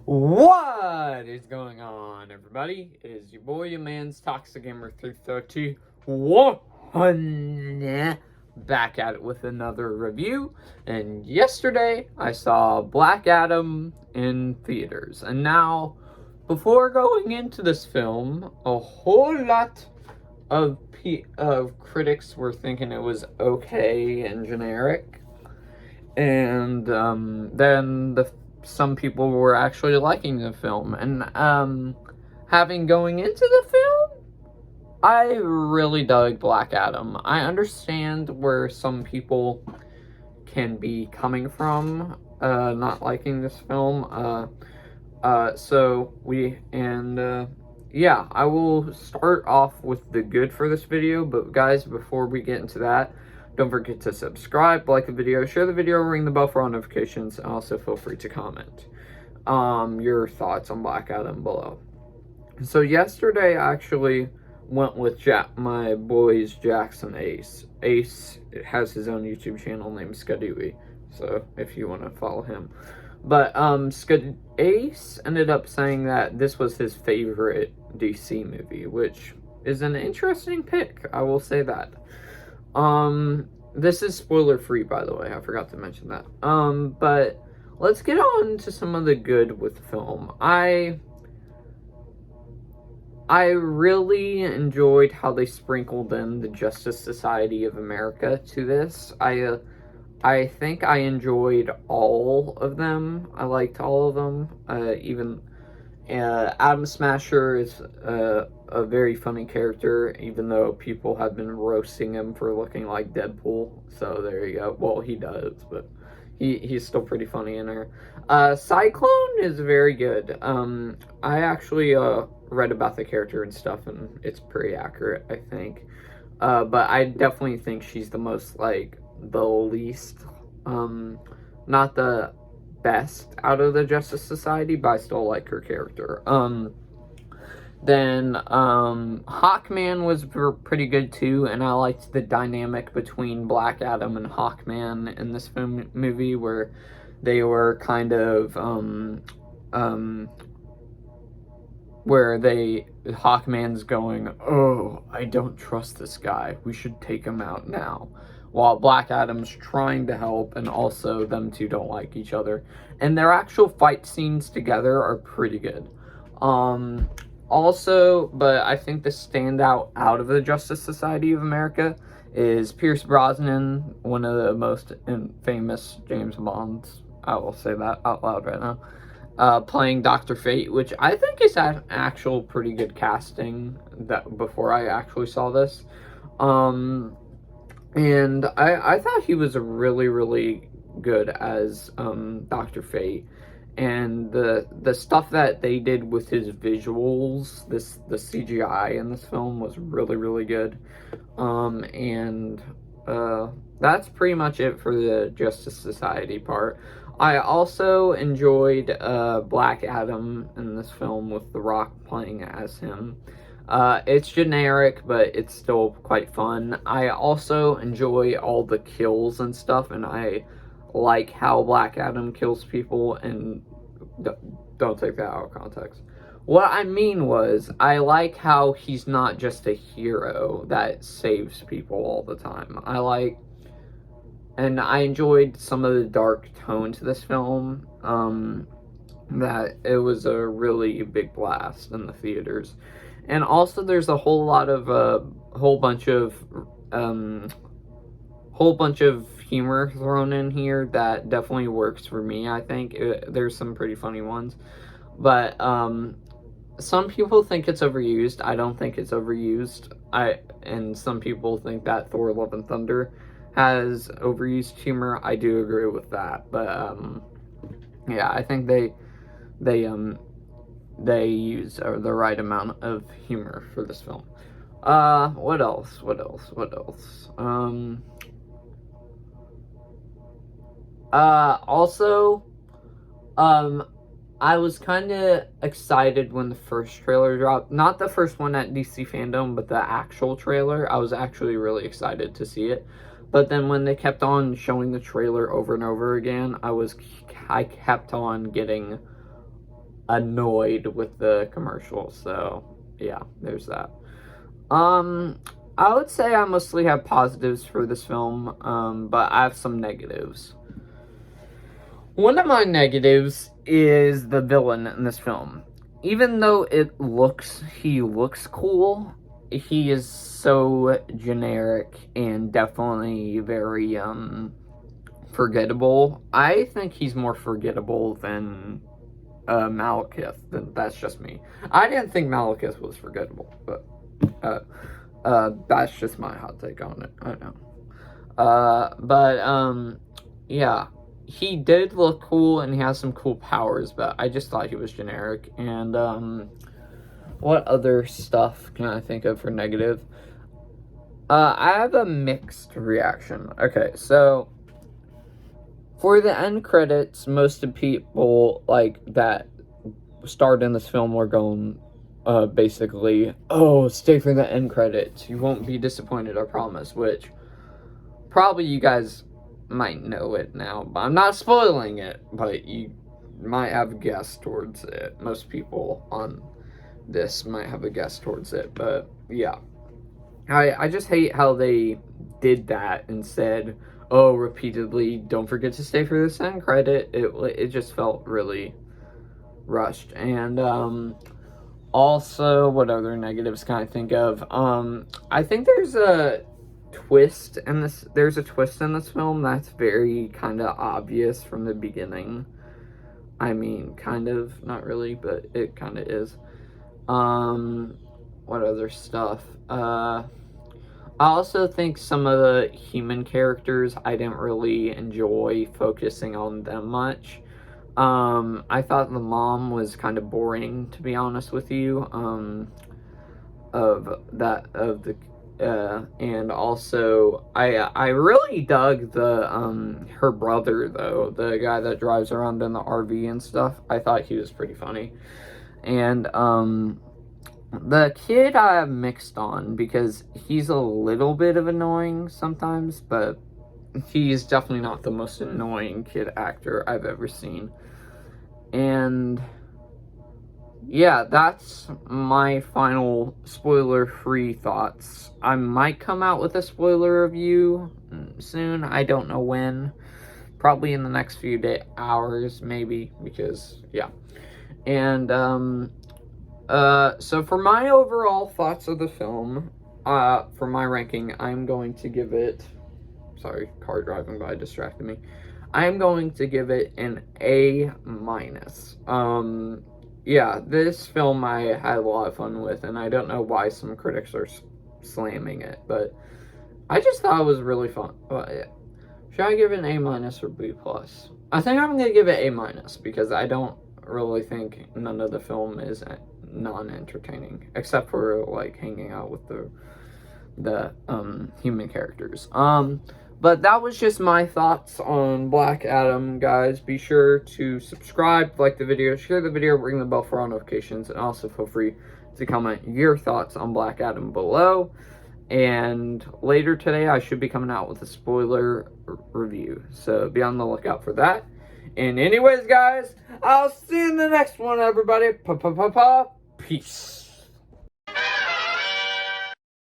What is going on, everybody? It is your boy, your man's Toxic Gamer 331, back at it with another review. And yesterday, I saw Black Adam in theaters. And now, before going into this film, a whole lot of critics were thinking it was okay and generic. And then some people were actually liking the film, and having going into the film, I really dug Black Adam. I understand where some people can be coming from, not liking this film. Yeah, I will start off with the good for this video, but guys, before we get into that, don't forget to subscribe, like the video, share the video, ring the bell for all notifications, and also feel free to comment your thoughts on Black Adam below. So yesterday, I actually went with my boys Jackson Ace. Ace has his own YouTube channel named Skadooey, so if you want to follow him. But Ace ended up saying that this was his favorite DC movie, which is an interesting pick, I will say that. This is spoiler free, by the way. I forgot to mention that. But let's get on to some of the good with the film. I really enjoyed how they sprinkled in the Justice Society of America to this. I think I enjoyed all of them. I liked all of them. Even Atom Smasher is a very funny character, even though people have been roasting him for looking like Deadpool. So there you go. Well, he does, but he's still pretty funny in there. Cyclone is very good. I actually read about the character and stuff, and it's pretty accurate, I think. But I definitely think she's the most, like, the least, not the best out of the Justice Society, but I still like her character. Then Hawkman was pretty good too, and I liked the dynamic between Black Adam and Hawkman in this movie, where they were kind of Hawkman's going, "Oh, I don't trust this guy. We should take him out now." While Black Adam's trying to help, and also them two don't like each other. And their actual fight scenes together are pretty good. Also, but I think the standout out of the Justice Society of America is Pierce Brosnan, one of the most famous James Bonds. I will say that out loud right now. Playing Dr. Fate, which I think is an actual pretty good casting that before I actually saw this. And I thought he was really, really good as Dr. Fate. And the stuff that they did with his visuals, the CGI in this film was really, really good. That's pretty much it for the Justice Society part. I also enjoyed Black Adam in this film with The Rock playing as him. It's generic, but it's still quite fun. I also enjoy all the kills and stuff, and I like how Black Adam kills people, and don't take that out of context. What I mean was, I like how he's not just a hero that saves people all the time. And I enjoyed some of the dark tone to this film, that it was a really big blast in the theaters. And also, there's a whole bunch of humor thrown in here that definitely works for me. I think there's some pretty funny ones, but some people think it's overused. I don't think it's overused. And some people think that Thor: Love and Thunder has overused humor. I do agree with that, but yeah, I think they use the right amount of humor for this film. What else? Also, I was kind of excited when the first trailer dropped. Not the first one at DC Fandom, but the actual trailer. I was actually really excited to see it. But then when they kept on showing the trailer over and over again, I kept on getting annoyed with the commercial. So yeah, there's that. I would say I mostly have positives for this film, but I have some negatives. One of my negatives is the villain in this film. Even though he looks cool, he is so generic and definitely very, forgettable. I think he's more forgettable than Malekith. That's just me. I didn't think Malekith was forgettable, but that's just my hot take on it. I know. Yeah, he did look cool and he has some cool powers, but I just thought he was generic. And what other stuff can I think of for negative? I have a mixed reaction. Okay, so for the end credits, most of the people like that starred in this film were going basically, oh, stay for the end credits. You won't be disappointed, I promise. Which probably you guys might know it now, but I'm not spoiling it. But you might have a guess towards it. Most people on this might have a guess towards it. But yeah, I just hate how they did that and said, oh, repeatedly, don't forget to stay for this end credit. It just felt really rushed. And also, what other negatives can I think of? I think there's a twist in this. There's a twist in this film that's very kind of obvious from the beginning. I mean, kind of, not really, but it kind of is. What other stuff? I also think some of the human characters, I didn't really enjoy focusing on them much. I thought the mom was kind of boring, to be honest with you. And also I really dug the her brother, though, the guy that drives around in the RV and stuff. I thought he was pretty funny. And the kid I have mixed on, because he's a little bit of annoying sometimes, but he's definitely not the most annoying kid actor I've ever seen. And yeah, that's my final spoiler-free thoughts. I might come out with a spoiler review soon. I don't know when. Probably in the next few hours, maybe, because, yeah. And, so for my overall thoughts of the film, for my ranking, I'm going to give it... Sorry, car driving by distracted me. I'm going to give it an A-. Yeah, this film I had a lot of fun with, and I don't know why some critics are slamming it, but I just thought it was really fun. Should I give it an A- or B+? I think I'm going to give it A-, because I don't really think none of the film is non-entertaining, except for, like, hanging out with the human characters. But that was just my thoughts on Black Adam, guys. Be sure to subscribe, like the video, share the video, ring the bell for all notifications, and also feel free to comment your thoughts on Black Adam below. And later today, I should be coming out with a spoiler review, so be on the lookout for that. And anyways, guys, I'll see you in the next one, everybody. Peace.